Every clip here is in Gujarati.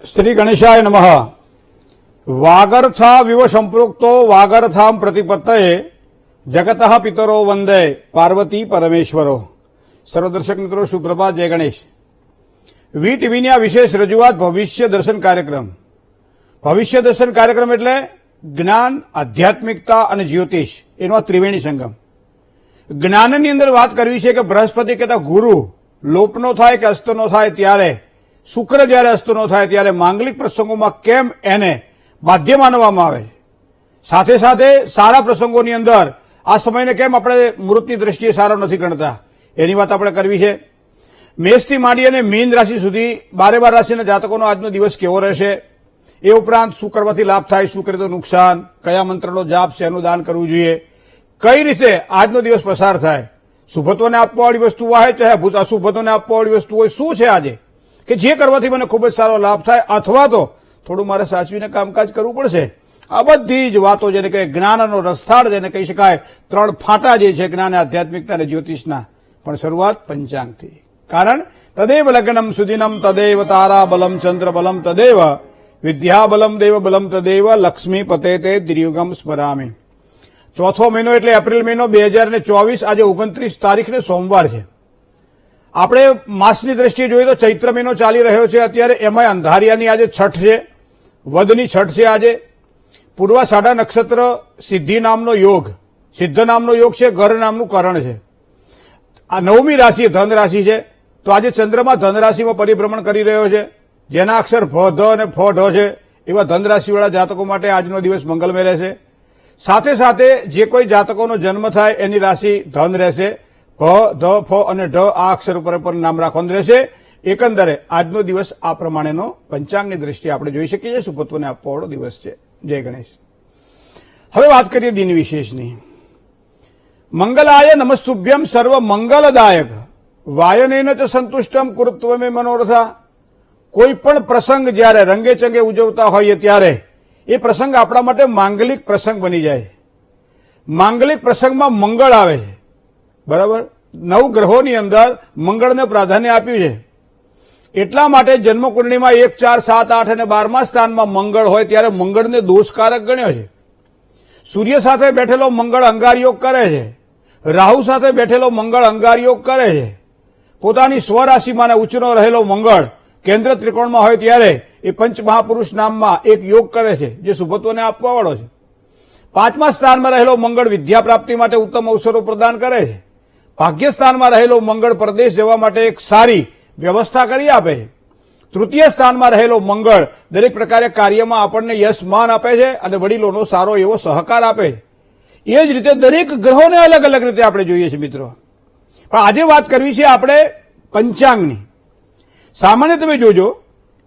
श्री गणेशाय नमः। वागर्था विव संप्रोक्तो वागर्थां प्रतिपत्तये जगतः पितरो वंदे पार्वती परमेश्वरो। सर्व दर्शक मित्रों सुप्रभात, जय गणेश। વી ટીવીની આ વિશેષ રજૂઆત ભવિષ્ય દર્શન કાર્યક્રમ. ભવિષ્ય દર્શન કાર્યક્રમ એટલે જ્ઞાન, આધ્યાત્મિકતા અને જ્યોતિષ એનો આ ત્રિવેણી સંગમ. જ્ઞાનની અંદર વાત કરવી છે કે બૃહસ્પતિ કહેતા ગુરુ લોપનો થાય કે અસ્તનો થાય ત્યારે, શુક્ર જ્યારે અસ્તનો થાય ત્યારે માંગલિક પ્રસંગોમાં કેમ એને બાધ્ય માનવામાં આવે, સાથે સાથે સારા પ્રસંગોની અંદર આ સમયને કેમ આપણે મૃતની દ્રષ્ટિએ સારો નથી ગણતા, એની વાત આપણે કરવી છે. મેષથી માંડી અને મીન રાશિ સુધી 12 રાશિના જાતકોનો આજનો દિવસ કેવો રહેશે, એ ઉપરાંત શું કરવાથી લાભ થાય, શું કરે તો નુકસાન, કયા મંત્રનો જાપ છે, એનું દાન કરવું જોઈએ, કઈ રીતે આજનો દિવસ પસાર થાય, શુભત્વને આપવાવાળી વસ્તુ હોય ચાહે અશુભત્વને આપવાવાળી વસ્તુ હોય, શું છે આજે કે જે કરવાથી મને ખૂબ જ સારો લાભ થાય, અથવા તો થોડું મારે સાચવીને કામકાજ કરવું પડશે. આ બધી જ વાતો જેને કહે જ્ઞાનનો રસ્તાળ જેને કહી શકાય, ત્રણ ફાંટા જે છે જ્ઞાન, આધ્યાત્મિકતા અને જ્યોતિષના. પણ શરૂઆત પંચાંગથી. કારણ તદેવ લગ્નમ સુદિનમ તદેવ તારા બલમ ચંદ્ર બલમ તદેવ વિદ્યા બલમ દેવ બલમ તદેવ લક્ષ્મી પતે તે દિર્યુગમ સ્મરામી. ચોથો મહિનો એટલે એપ્રિલ મહિનો 2024. આજે 29 તારીખને સોમવાર છે. આપણે માસની દ્રષ્ટિએ જોઈએ તો ચૈત્ર મહિનો ચાલી રહ્યો છે અત્યારે, એમાં અંધારિયાની આજે છઠ છે, વદની છઠ છે આજે. પૂર્વાષાઢા નક્ષત્ર, સિદ્ધિ નામનો યોગ, સિદ્ધ નામનો યોગ છે, ઘર નામનું કરણ છે. આ 9મી રાશિ ધન રાશિ છે. તો આજે ચંદ્રમા ધન રાશિમાં પરિભ્રમણ કરી રહ્યો છે. જેના અક્ષર ભ, ધ અને ફ, ઢ છે એવા ધન રાશિવાળા જાતકો માટે આજનો દિવસ મંગલમય રહેશે. સાથે સાથે જે કોઈ જાતકોનો જન્મ થાય એની રાશિ ધન રહેશે. ભ, ધ, ફ અને ઢ આ અક્ષર ઉપર નામ રાખવાનું રહેશે. એકંદરે આજનો દિવસ આ પ્રમાણેનો પંચાંગની દ્રષ્ટિએ આપણે જોઈ શકીએ છીએ. સુપત્વને આપવાવાળો દિવસ છે. જય ગણેશ. હવે વાત કરીએ દિન વિશેષની. મંગલાય નમસ્તુભ્યમ સર્વ મંગલદાયક વાયનેન ચ સંતુષ્ટમ કુરુત્વમે મનોરથા. કોઈ પણ પ્રસંગ જ્યારે રંગે ચંગે ઉજવતા હોઈએ ત્યારે એ પ્રસંગ આપણા માટે માંગલિક પ્રસંગ બની જાય. માંગલિક પ્રસંગમાં મંગળ આવે છે, બરાબર. 9 ગ્રહોની અંદર મંગળને પ્રાધાન્ય આપ્યું છે. એટલા માટે જન્મકુંડળીમાં 1, 4, 7, 8 અને 12મા સ્થાનમાં મંગળ હોય ત્યારે મંગળને દોષકારક ગણ્યો છે. સૂર્ય સાથે બેઠેલો મંગળ અંગાર યોગ કરે છે. રાહુ સાથે બેઠેલો મંગળ અંગાર યોગ કરે છે. પોતાની સ્વરાશિમાં ઉચ્ચનો રહેલો મંગળ કેન્દ્ર ત્રિકોણમાં હોય ત્યારે એ પંચમહાપુરુષ નામમાં એક યોગ કરે છે જે શુભત્વને આપવાવાળો છે. 5મા સ્થાનમાં રહેલો મંગળ વિદ્યા પ્રાપ્તિ માટે ઉત્તમ અવસરો પ્રદાન કરે છે. ભાગ્યસ્થાનમાં રહેલો મંગળ પરદેશ જવા માટે એક સારી વ્યવસ્થા કરી આપે છે. તૃતીય સ્થાનમાં રહેલો મંગળ દરેક પ્રકારે કાર્યમાં આપણને યશ માન આપે છે અને વડીલોનો સારો એવો સહકાર આપે છે. એ જ રીતે દરેક ગ્રહોને અલગ અલગ રીતે આપણે જોઈએ છીએ મિત્રો. પણ આજે વાત કરવી છે આપણે પંચાંગની. સામાન્ય તમે જોજો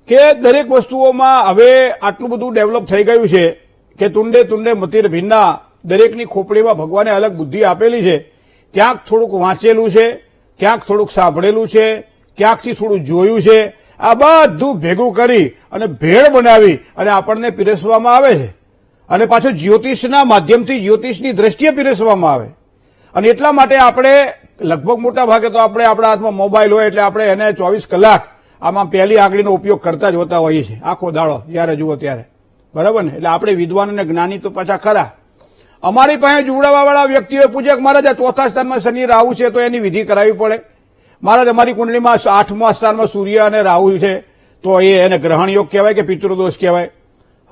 કે દરેક વસ્તુઓમાં હવે આટલું બધું ડેવલપ થઈ ગયું છે કે તુંડે તુંડે મતિર ભિન્ના, દરેકની ખોપડીમાં ભગવાને અલગ બુદ્ધિ આપેલી છે. ક્યાંક થોડુંક વાંચેલું છે, ક્યાંક થોડુંક સાંભળેલું છે, ક્યાંકથી થોડું જોયું છે. આ બધું ભેગું કરી અને ભેળ બનાવી અને આપણને પીરસવામાં આવે છે. અને પાછું જ્યોતિષના માધ્યમથી જ્યોતિષની દ્રષ્ટિએ પીરસવામાં આવે. અને એટલા માટે આપણે લગભગ મોટા ભાગે તો આપણે આપણા હાથમાં મોબાઈલ હોય એટલે આપણે એને 24 કલાક આમાં પહેલી આંગળીનો ઉપયોગ કરતા જ હોતા હોઈએ છીએ, આખો દાડો જ્યારે જુઓ ત્યારે, બરાબર ને. એટલે આપણે વિદ્વાન અને જ્ઞાની તો પાછા ખરા. અમારી પાસે જોડાવાવાળા વ્યક્તિઓ પૂછે કે મહારાજ આ 4થા સ્થાનમાં શનિ રાહુ છે તો એની વિધિ કરાવવી પડે. મહારાજ અમારી કુંડલીમાં 8મા સ્થાનમાં સૂર્ય અને રાહુ છે તો એને ગ્રહણ યોગ કહેવાય કે પિતૃદોષ કહેવાય.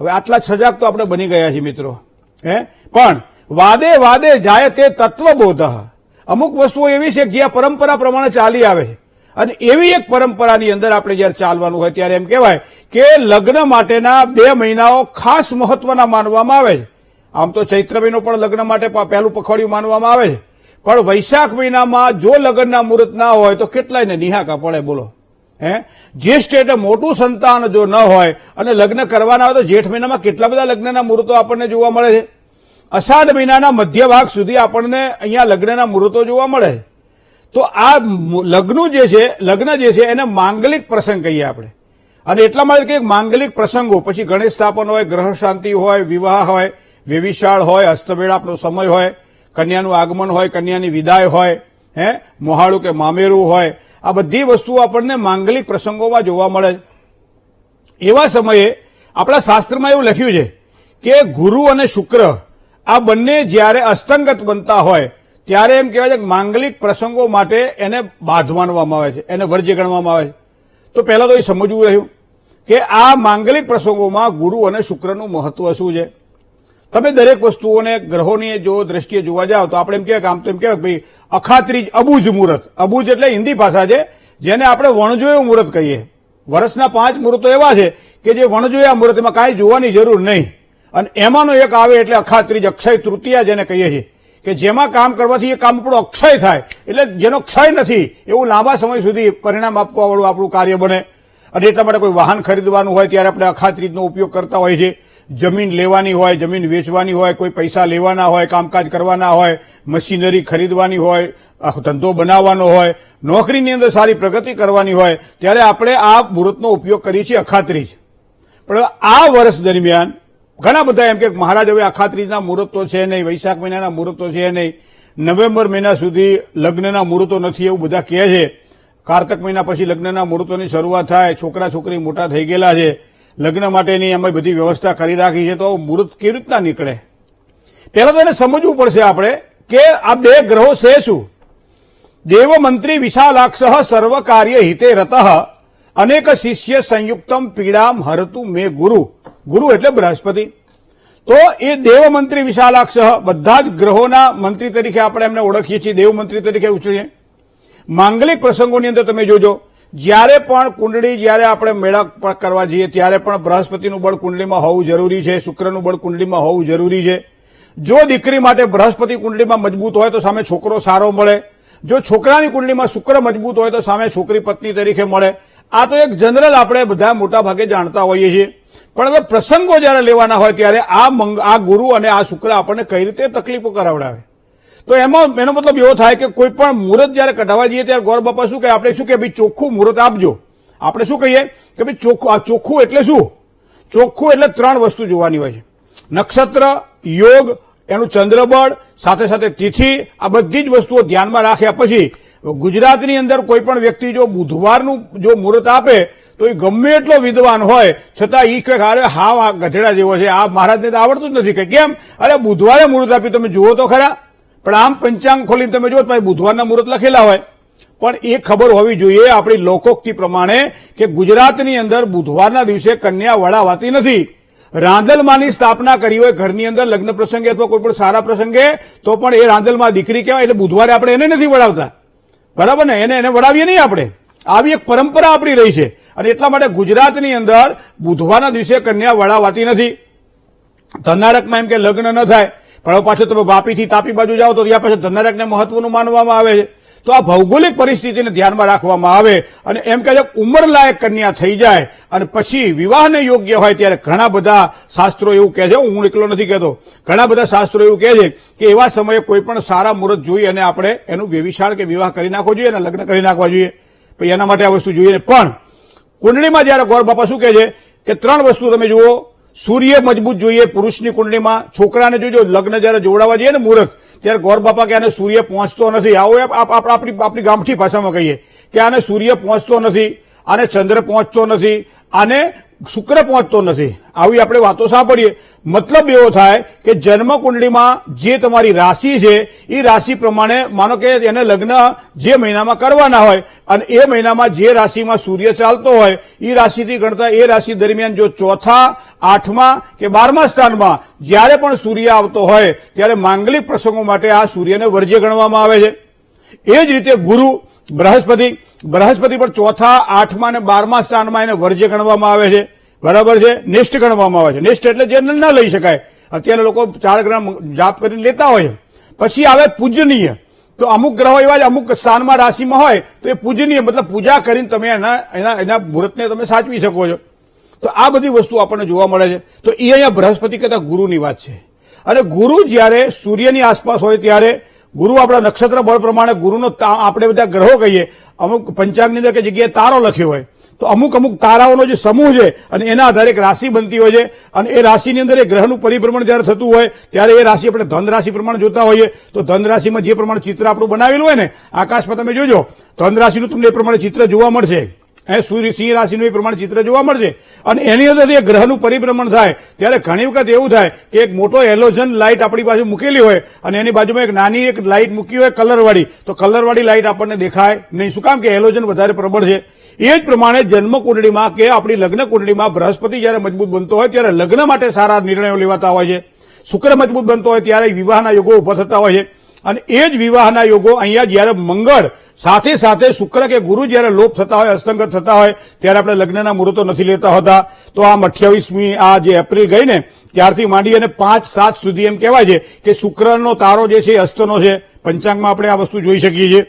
હવે આટલા સજાગ તો આપણે બની ગયા છીએ મિત્રો. પણ વાદે વાદે જાય તે તત્વબોધ. અમુક વસ્તુઓ એવી છે જે આ પરંપરા પ્રમાણે ચાલી આવે છે અને એવી એક પરંપરાની અંદર આપણે જયારે ચાલવાનું હોય ત્યારે એમ કહેવાય કે લગ્ન માટેના 2 મહિનાઓ ખાસ મહત્વના માનવામાં આવે છે. આમ તો ચૈત્ર મહિનો પણ લગ્ન માટે પહેલું પખવાડિયું માનવામાં આવે છે, પણ વૈશાખ મહિનામાં જો લગ્નના મુહૂર્ત ના હોય તો કેટલાયને નિહાકા પડે બોલો. જ્યેષ્ઠ એટલે મોટું સંતાન જો ન હોય અને લગ્ન કરવાના હોય તો જેઠ મહિનામાં કેટલા બધા લગ્નના મુહૂર્તો આપણને જોવા મળે છે. અષાઢ મહિનાના મધ્ય ભાગ સુધી આપણને અહીંયા લગ્નના મુહૂર્તો જોવા મળે છે. તો આ લગ્ન જે છે એને માંગલિક પ્રસંગ કહીએ આપણે. અને એટલા માટે કે માંગલિક પ્રસંગો પછી ગણેશ સ્થાપન હોય, ગ્રહ શાંતિ હોય, વિવાહ હોય, વેવિશાળ હોય, હસ્તમેળાપનો સમય હોય, કન્યાનું આગમન હોય, કન્યાની વિદાય હોય, મોહાળું કે મામેરું હોય, આ બધી વસ્તુઓ આપણને માંગલિક પ્રસંગોમાં જોવા મળે. એવા સમયે આપણા શાસ્ત્રમાં એવું લખ્યું છે કે ગુરુ અને શુક્ર આ બંને જ્યારે અસ્તંગત બનતા હોય ત્યારે એમ કહેવાય છે કે માંગલિક પ્રસંગો માટે એને બાધ માનવામાં આવે છે, એને વર્જ્ય ગણવામાં આવે છે. તો પહેલા તો એ સમજવું રહ્યું કે આ માંગલિક પ્રસંગોમાં ગુરુ અને શુક્રનું મહત્વ શું છે. તમે દરેક વસ્તુઓને ગ્રહોની જો દ્રષ્ટિએ જોવા જાઓ તો આપણે એમ કહેવાય કે આમ તો એમ કહેવાય ભાઈ અખાત્રીજ અબુજ મુહૂર્ત, અબુજ એટલે હિન્દી ભાષા છે જેને આપણે વણજોયું મુહૂર્ત કહીએ. વર્ષના 5 મુહૂર્તો એવા છે કે જે વણજોયા મુહૂર્તમાં કાંઈ જોવાની જરૂર નહીં, અને એમાંનો એક આવે એટલે અખાત્રીજ, અક્ષય તૃતીયા જેને કહીએ છીએ કે જેમાં કામ કરવાથી એ કામ આપણું અક્ષય થાય, એટલે જેનો ક્ષય નથી એવું લાંબા સમય સુધી પરિણામ આપવાવાળું આપણું કાર્ય બને. અને એટલા માટે કોઈ વાહન ખરીદવાનું હોય ત્યારે આપણે અખાત્રીજનો ઉપયોગ કરતા હોય છે. જમીન લેવાની હોય, જમીન વેચવાની હોય, કોઈ પૈસા લેવાના હોય, કામકાજ કરવાના હોય, મશીનરી ખરીદવાની હોય, ધંધો બનાવવાનો હોય, નોકરીની અંદર સારી પ્રગતિ કરવાની હોય ત્યારે આપણે આ મુહૂર્તનો ઉપયોગ કરીએ છીએ અખાત્રીજ. પણ આ વર્ષ દરમિયાન ઘણા બધા એમ કે મહારાજ હવે અખાત્રીજના મુહૂર્તો છે નહીં, વૈશાખ મહિનાના મુહૂર્તો છે નહીં, નવેમ્બર મહિના સુધી લગ્નના મુહૂર્તો નથી એવું બધા કહે છે. કારતક મહિના પછી લગ્નના મુહૂર્તોની શરૂઆત થાય, છોકરા છોકરી મોટા થઈ ગયેલા છે, લગ્ન માટેની અમે બધી વ્યવસ્થા કરી રાખી છે, તો મુહૂર્ત કેવી રીતના નીકળે. પહેલા તો એને સમજવું પડશે આપણે કે આ બે ગ્રહો છે શું. દેવ મંત્રી વિશાલાક્ષ સર્વ કાર્ય હિતે રતઃ અનેક શિષ્ય સંયુક્તમ પીડામ હરતું મે ગુરુ. ગુરુ એટલે બૃહસ્પતિ. તો એ દેવ મંત્રી વિશાલાક્ષ, બધા જ ગ્રહોના મંત્રી તરીકે આપણે એમને ઓળખીએ છીએ, દેવ મંત્રી તરીકે ઉછળીએ. માંગલિક પ્રસંગોની અંદર તમે જોજો જ્યારે પણ કુંડળી, જ્યારે આપણે મેળા કરવા જઈએ ત્યારે પણ બૃહસ્પતિનું બળ કુંડળીમાં હોવું જરૂરી છે, શુક્રનું બળ કુંડળીમાં હોવું જરૂરી છે. જો દીકરી માટે બૃહસ્પતિ કુંડળીમાં મજબૂત હોય તો સામે છોકરો સારો મળે, જો છોકરાની કુંડળીમાં શુક્ર મજબૂત હોય તો સામે છોકરી પત્ની તરીકે મળે. આ તો એક જનરલ આપણે બધા મોટા ભાગે જાણતા હોઈએ છીએ. પણ હવે પ્રસંગો જ્યારે લેવાના હોય ત્યારે આ ગુરુ અને આ શુક્ર આપણને કઈ રીતે તકલીફો કરાવડાવે. તો એમાં એનો મતલબ એવો થાય કે કોઈ પણ મુહૂર્ત જયારે કઢાવવા જઈએ ત્યારે ગોર બાપા શું કહે, આપણે શું કે ભાઈ ચોખ્ખું મુહૂર્ત આપજો. આપણે શું કહીએ કે ભાઈ ચોખ્ખું એટલે શું? ચોખ્ખું એટલે 3 વસ્તુ જોવાની હોય છે: નક્ષત્ર, યોગ, એનું ચંદ્રબળ, સાથે સાથે તિથિ. આ બધી જ વસ્તુઓ ધ્યાનમાં રાખ્યા પછી ગુજરાતની અંદર કોઈ પણ વ્યક્તિ જો બુધવારનું જો મુહૂર્ત આપે તો એ ગમે એટલો વિદ્વાન હોય છતાં એ કહે અરે હા ગધેડા જેવો છે, આ મહારાજને તો આવડતું જ નથી. કે કેમ? અરે બુધવારે મુહૂર્ત આપ્યું, તમે જુઓ તો ખરા. પણ આમ પંચાંગ ખોલીને તમે જુઓ તો બુધવારના મુહૂર્ત લખેલા હોય, પણ એ ખબર હોવી જોઈએ આપણી લોકોક્તિ પ્રમાણે કે ગુજરાતની અંદર બુધવારના દિવસે કન્યા વળાવાતી નથી. રાંદલમાની સ્થાપના કરી હોય ઘરની અંદર લગ્ન પ્રસંગે અથવા કોઈ પણ સારા પ્રસંગે તો પણ એ રાંદલમાં દીકરી કહેવાય, એટલે બુધવારે આપણે એને નથી વળાવતા, બરાબર ને? એને વળાવીએ નહીં આપણે. આવી એક પરંપરા આપણી રહી છે, અને એટલા માટે ગુજરાતની અંદર બુધવારના દિવસે કન્યા વળાવાતી નથી. ધનારકમાં એમ કે લગ્ન ન થાય, પણ પાછો તમે વાપીથી તાપી બાજુ જાઓ તો ત્યાં પાછળ ધનારકને મહત્વનું માનવામાં આવે છે. તો આ ભૌગોલિક પરિસ્થિતિને ધ્યાનમાં રાખવામાં આવે અને એમ કહે છે ઉંમરલાયક કન્યા થઈ જાય અને પછી વિવાહને યોગ્ય હોય ત્યારે ઘણા બધા શાસ્ત્રો એવું કહે છે, હું એકલો નથી કહેતો, ઘણા બધા શાસ્ત્રો એવું કહે છે કે એવા સમયે કોઈ પણ સારા મુહૂર્ત જોઈ અને આપણે એનું વ્યભિચાર કે વિવાહ કરી નાખવો જોઈએ અને લગ્ન કરી નાખવા જોઈએ. પછી એના માટે આ વસ્તુ જોઈએ. પણ કુંડળીમાં જયારે ગોર બાપા શું કહે છે કે 3 વસ્તુ તમે જુઓ. સૂર્ય મજબૂત જોઈએ પુરુષની કુંડળીમાં. છોકરાને જોજો લગ્ન જયારે જોડાવા જઈએ ને મુહૂર્ત ત્યારે ગોર બાપા કે આને સૂર્ય પહોંચતો નથી. આવો આપણી ગામઠી ભાષામાં કહીએ કે આને સૂર્ય પહોંચતો નથી, આને ચંદ્ર પહોંચતો નથી, આને શુક્ર પહોંચતો નથી. આવી આપણે વાતો સાંભળીએ. મતલબ એવો થાય કે જન્મ કુંડળીમાં જે તમારી રાશિ છે એ રાશિ પ્રમાણે માનો કે એને લગ્ન જે મહિનામાં કરવાના હોય અને એ મહિનામાં જે રાશિમાં સૂર્ય ચાલતો હોય એ રાશિથી ગણતા એ રાશિ દરમિયાન જો 4થા, 8મા કે 12મા સ્થાનમાં જ્યારે પણ સૂર્ય આવતો હોય ત્યારે માંગલિક પ્રસંગો માટે આ સૂર્યને વર્જ્ય ગણવામાં આવે છે. એ જ રીતે ગુરુ, બૃહસ્પતિ પણ 4થા, 8મા અને 12મા સ્થાનમાં એને વર્જ્ય ગણવામાં આવે છે, બરાબર છે? નિષ્ઠ ગણવામાં આવે છે. નિષ્ઠ એટલે જે ન લઈ શકાય. અત્યારે લોકો 4 ગ્રામ જાપ કરીને લેતા હોય. પછી આવે પૂજનીય. તો અમુક ગ્રહો એવા જ અમુક સ્થાનમાં રાશિમાં હોય તો એ પૂજનીય, મતલબ પૂજા કરીને તમે એના મુહૂર્તને તમે સાચવી શકો છો. તો આ બધી વસ્તુ આપણને જોવા મળે છે. તો એ અહીંયા બૃહસ્પતિ કરતા ગુરુની વાત છે. અને ગુરુ જ્યારે સૂર્યની આસપાસ હોય ત્યારે ગુરુ આપણા નક્ષત્ર બળ પ્રમાણે ગુરુનો આપણે બધા ગ્રહો કહીએ, અમુક પંચાંગની અંદર કે જગ્યાએ તારો લખ્યો હોય તો અમુક તારાઓનો જે સમૂહ છે અને એના આધારે એક રાશિ બનતી હોય છે. અને એ રાશિની અંદર એ ગ્રહનું પરિભ્રમણ જયારે થતું હોય ત્યારે એ રાશિ આપણે ધન રાશિ પ્રમાણે જોતા હોઈએ. તો ધન રાશિમાં જે પ્રમાણે ચિત્ર આપણું બનાવેલું હોય ને આકાશમાં તમે જોજો ધન રાશિનું તમને એ પ્રમાણે ચિત્ર જોવા મળશે. સિંહ રાશિનું એ પ્રમાણે ચિત્ર જોવા મળશે. અને એની અંદર એ ગ્રહનું પરિભ્રમણ થાય ત્યારે ઘણી વખત એવું થાય કે એક મોટો હેલોજન લાઇટ આપણી પાસે મૂકેલી હોય અને એની બાજુમાં એક નાની એક લાઇટ મૂકી હોય કલરવાળી, તો કલરવાળી લાઇટ આપણને દેખાય નહીં. શું કામ? કે હેલોજન વધારે પ્રબળ છે. એ જ પ્રમાણે જન્મ કુંડળીમાં કે આપણી લગ્ન કુંડળીમાં બૃહસ્પતિ જ્યારે મજબૂત બનતો હોય ત્યારે લગ્ન માટે સારા નિર્ણયો લેવાતા હોય છે. શુક્ર મજબૂત બનતો હોય ત્યારે વિવાહના યોગો ઉભા થતા હોય છે. અને એ જ વિવાહના યોગો અહીંયા જ્યારે મંગળ સાથે સાથે શુક્ર કે ગુરુ જ્યારે લોપ થતા હોય, અસ્તંગત થતા હોય ત્યારે આપણે લગ્નના મુહૂર્તો નથી લેતા હોતા. તો આમ 28મી આ જે એપ્રિલ ગઈ ને ત્યારથી માંડી અને 5-7 સુધી એમ કહેવાય છે કે શુક્રનો તારો જે છે એ અસ્તનો છે. પંચાંગમાં આપણે આ વસ્તુ જોઈ શકીએ છીએ.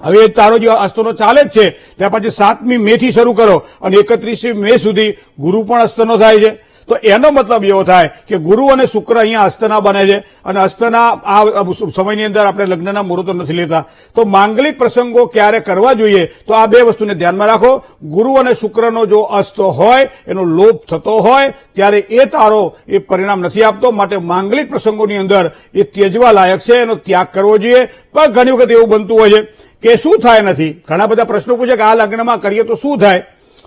હવે એ તારો જે અસ્તનો ચાલે જ છે ત્યાં પછી 7મી મે થી શરૂ કરો અને 31મી મે સુધી ગુરુ પણ અસ્તનો થાય છે. તો એનો મતલબ એવો થાય કે ગુરુ અને શુક્ર અહીંયા અસ્તના બને છે અને અસ્તના આ સમયની અંદર આપણે લગ્નના મુહૂર્તો નથી લેતા. તો માંગલિક પ્રસંગો ક્યારે કરવા જોઈએ તો આ બે વસ્તુને ધ્યાનમાં રાખો. ગુરુ અને શુક્રનો જો અસ્ત હોય, એનો લોપ થતો હોય ત્યારે એ તારો એ પરિણામ નથી આપતો. માટે માંગલિક પ્રસંગોની અંદર એ ત્યજવા લાયક છે, એનો ત્યાગ કરવો જોઈએ. પણ ઘણી વખત એવું બનતું હોય છે કે શું થાય નથી. ઘણા બધા પ્રશ્નો પૂછે કે આ લગ્નમાં કરીએ તો શું થાય.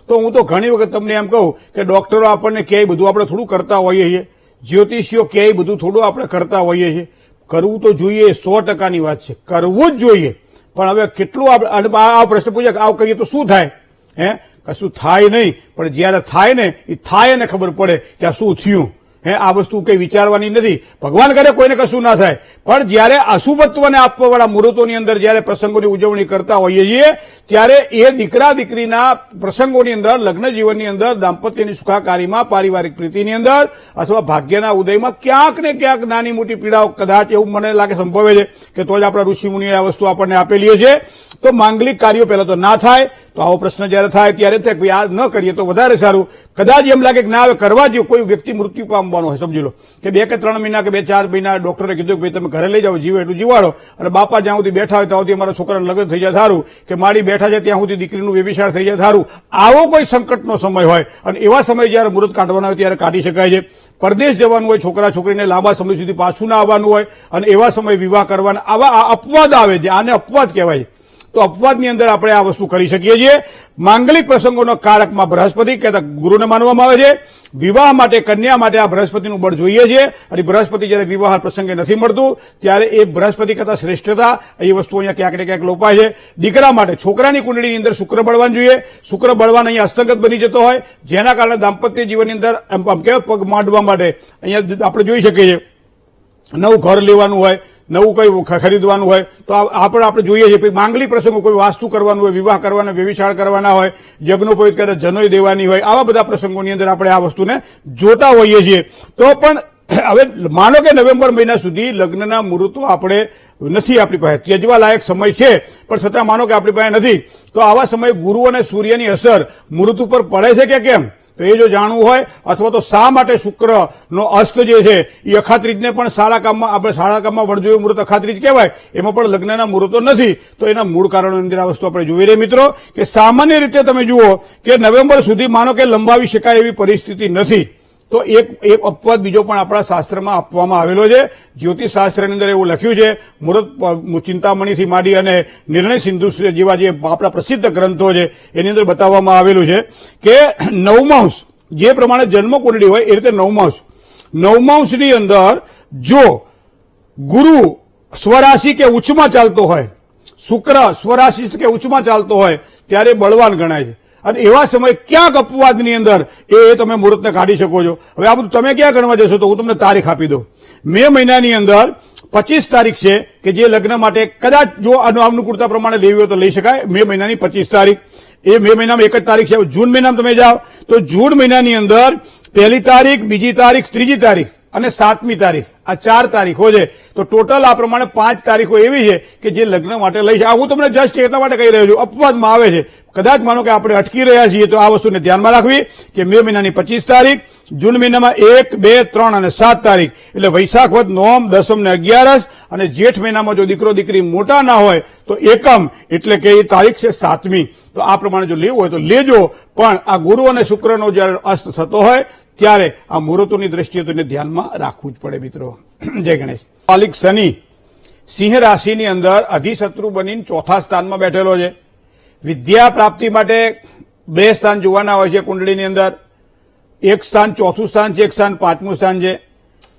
તો હું તો ઘણી વખત તમને એમ કહું કે ડોક્ટરો આપણને ક્યાંય બધું આપણે થોડું કરતા હોઈએ છીએ, જ્યોતિષીઓ ક્યાંય બધું થોડું આપણે કરતા હોઈએ છીએ. કરવું તો જોઈએ, 100%ની વાત છે, કરવું જ જોઈએ. પણ હવે કેટલું આ પ્રશ્ન પૂછે કે આવું કરીએ તો શું થાય? કશું થાય નહીં. પણ જયારે થાય ને એ થાય એને ખબર પડે કે આ શું થયું. આ વસ્તુ કઈ વિચારવાની નથી. ભગવાન કરે કોઈને કશું ના થાય. પણ જયારે અશુભત્વને આપવાવાળા મુહૂર્તોની અંદર જયારે પ્રસંગોની ઉજવણી કરતા હોઈએ છીએ ત્યારે એ દીકરા દીકરીના પ્રસંગોની અંદર, લગ્ન જીવનની અંદર, દાંપત્યની સુખાકારીમાં, પારિવારિક પ્રીતિની અંદર અથવા ભાગ્યના ઉદયમાં ક્યાંક ને ક્યાંક નાની મોટી પીડાઓ કદાચ એવું મને લાગે સંભવે છે કે તો જ આપણા ઋષિમુનિએ આ વસ્તુ આપણને આપેલી છે. તો માંગલિક કાર્યો પહેલા તો ના થાય. તો આવો પ્રશ્ન જયારે થાય ત્યારે ભાઈ આ ન કરીએ તો વધારે સારું. કદાચ એમ લાગે કે ના હવે કરવા જોઈએ, કોઈ વ્યક્તિ મૃત્યુ પામવાનો હોય, સમજી લો કે 2 કે 3 મહિના કે 2-4 મહિના ડોક્ટરે કીધું કે ભાઈ તમે ઘરે લઈ જાઓ, જીવો એટલું જીવાડો. અને બાપા જ્યાં સુધી બેઠા હોય ત્યાં સુધી અમારા છોકરાને લગ્ન થઈ જાય સારું, કે માડી બેઠા છે ત્યાં સુધી દીકરીનું વ્યભિચાર થઈ જાય સારું. આવો કોઈ સંકટનો સમય હોય અને એવા સમય જયારે મુહૂર્ત કાઢવાના હોય ત્યારે કાઢી શકાય છે. પરદેશ જવાનું હોય, છોકરા છોકરીને લાંબા સમય સુધી પાછું ના આવવાનું હોય અને એવા સમય વિવાહ કરવાના, આવા અપવાદ આવે છે. આને અપવાદ કહેવાય છે. તો અપવાદની અંદર આપણે આ વસ્તુ કરી શકીએ છીએ. માંગલિક પ્રસંગોનો કારકમાં બૃહસ્પતિ કહેતા ગુરુને માનવામાં આવે છે. વિવાહ માટે, કન્યા માટે આ બૃહસ્પતિનું બળ જોઈએ છે. અને બૃહસ્પતિ જયારે વિવાહ પ્રસંગે નથી મળતું ત્યારે એ બૃહસ્પતિ કરતા શ્રેષ્ઠતા એ વસ્તુ અહીંયા ક્યાંક ને ક્યાંક લોપાય છે. દીકરા માટે છોકરાની કુંડળીની અંદર શુક્ર બળવાન જોઈએ. શુક્ર બળવાન અહીંયા અસ્તંગત બની જતો હોય જેના કારણે દાંપત્ય જીવનની અંદર આમ કહેવાય પગ માંડવા માટે અહીંયા આપણે જોઈ શકીએ છીએ. નવું ઘર લેવાનું હોય, નવું કઈ ખરીદવાનું હોય તો આપણે જોઈએ છીએ. માંગલિક પ્રસંગો, કોઈ વાસ્તુ કરવાનું હોય, વિવાહ કરવાના, વ્યભિચાર કરવાના હોય, યજ્ઞોપવિત કરે, જનોઈ દેવાની હોય, આવા બધા પ્રસંગોની અંદર આપણે આ વસ્તુને જોતા હોઈએ છીએ. તો પણ હવે માનો કે નવેમ્બર મહિના સુધી લગ્નના મુહૂર્તો આપણે નથી આપણી પાસે, ત્યજવા લાયક સમય છે, પણ છતાં માનો કે આપણી પાસે નથી, તો આવા સમયે ગુરુ અને સૂર્યની અસર મુહૂર્ત ઉપર પડે છે કે કેમ? તો એ જો જાણવું હોય અથવા તો શા માટે શુક્રનો અસ્ત જે છે એ અખાત્રીજને પણ સારા કામમાં વણજોયું મુહૂર્ત અખાત્રીજ કહેવાય, એમાં પણ લગ્નના મુહૂર્તો નથી. તો એના મૂળ કારણોની અંદર આ વસ્તુ આપણે જોઈ રહી મિત્રો કે સામાન્ય રીતે તમે જુઓ કે નવેમ્બર સુધી માનો કે લંબાવી શકાય એવી પરિસ્થિતિ નથી. તો એક અપવાદ બીજો પણ આપણા શાસ્ત્રમાં આપવામાં આવેલો છે. જ્યોતિષ શાસ્ત્રની અંદર એવું લખ્યું છે, મુહૂર્ત ચિંતામણીથી માંડી અને નિર્ણય સિંધુ જેવા જે આપણા પ્રસિદ્ધ ગ્રંથો છે એની અંદર બતાવવામાં આવેલું છે કે નવમાંશ જે પ્રમાણે જન્મ કુંડળી હોય એ રીતે નવમાંશની અંદર જો ગુરુ સ્વરાશિ કે ઉચ્ચમાં ચાલતો હોય, શુક્ર સ્વરાશિ કે ઉચ્ચમાં ચાલતો હોય ત્યારે બળવાન ગણાય છે. અને એવા સમય ક્યાંક અપવાદની અંદર એ તમે મુહૂર્તને કાઢી શકો છો. હવે આ બધું તમે ક્યાં ગણવા જશો તો હું તમને તારીખ આપી દઉં. મે મહિનાની અંદર 25 તારીખ છે કે જે લગ્ન માટે કદાચ જો અનુકૂળતા પ્રમાણે લેવી હોય તો લઈ શકાય. મે મહિનાની 25 તારીખ, એ મે મહિનામાં 1 જ તારીખ છે. જૂન મહિનામાં તમે જાઓ તો જૂન મહિનાની અંદર 1 તારીખ, 2 તારીખ, 3 તારીખ અને 7મી તારીખ, આ 4 તારીખો છે. તો ટોટલ આ પ્રમાણે 5 તારીખો એવી છે કે જે લગ્ન માટે લઈ છે. હું તમને જસ્ટ એટલા માટે કહી રહ્યો છું, અપવાદમાં આવે છે. કદાચ માનો કે આપણે અટકી રહ્યા છીએ તો આ વસ્તુને ધ્યાનમાં રાખવી કે મે મહિનાની 25 તારીખ, જૂન મહિનામાં 1, 2, 3 અને 7 તારીખ એટલે વૈશાખ વદ નોમ, દસમ ને 11 અને જેઠ મહિનામાં જો દીકરો દીકરી મોટા ના હોય તો એકમ એટલે કે એ તારીખ છે 7મી. તો આ પ્રમાણે જો લેવું હોય તો લેજો. પણ આ ગુરુ અને શુક્રનો જયારે અસ્ત થતો હોય ત્યારે આ મુહૂર્તોની દ્રષ્ટિએ તેને ધ્યાનમાં રાખવું જ પડે મિત્રો. જય ગણેશ. માલિક શનિ સિંહ રાશિની અંદર અધિશત્રુ બનીને 4થા સ્થાનમાં બેઠેલો છે. વિદ્યા પ્રાપ્તિ માટે 2 સ્થાન જોવાના હોય છે કુંડળીની અંદર. એક સ્થાન 4થું સ્થાન છે, એક સ્થાન 5મું સ્થાન છે.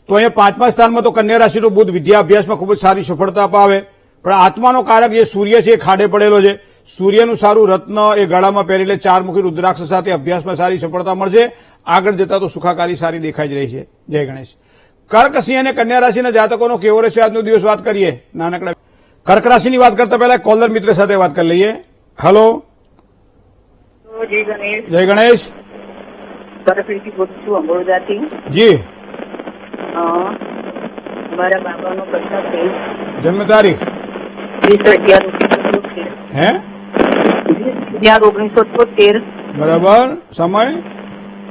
તો અહીંયા 5મા સ્થાનમાં તો કન્યા રાશિનો બુધ વિદ્યા અભ્યાસમાં ખૂબ જ સારી સફળતા અપાવે. પણ આત્માનો કારક જે સૂર્ય છે એ ખાડે પડેલો છે. સૂર્યનું સારું રત્ન એ ગળામાં પહેરી લે 4 મુખી રુદ્રાક્ષ સાથે અભ્યાસમાં સારી સફળતા મળશે. આગળ જતા તો સુખાકારી સારી દેખાઈ જ રહી છે. જય ગણેશ. કર્ક, સિંહ અને કન્યા રાશિના જાતકોનો કેવો રહેશે આજનો દિવસ વાત કરીએ નાનકડા. કર્ક રાશિની વાત કરતા પહેલા કોલર મિત્ર સાથે વાત કરી લઈએ. હલો, જય ગણેશ. જય ગણેશ. કરકડીથી બોલું છું, અંબોજાથી. જી, મારા બાબાનો પ્રશ્ન છે. જન્મ તારીખ 20/11/1973. હે 20/11/1973. બરાબર. સમય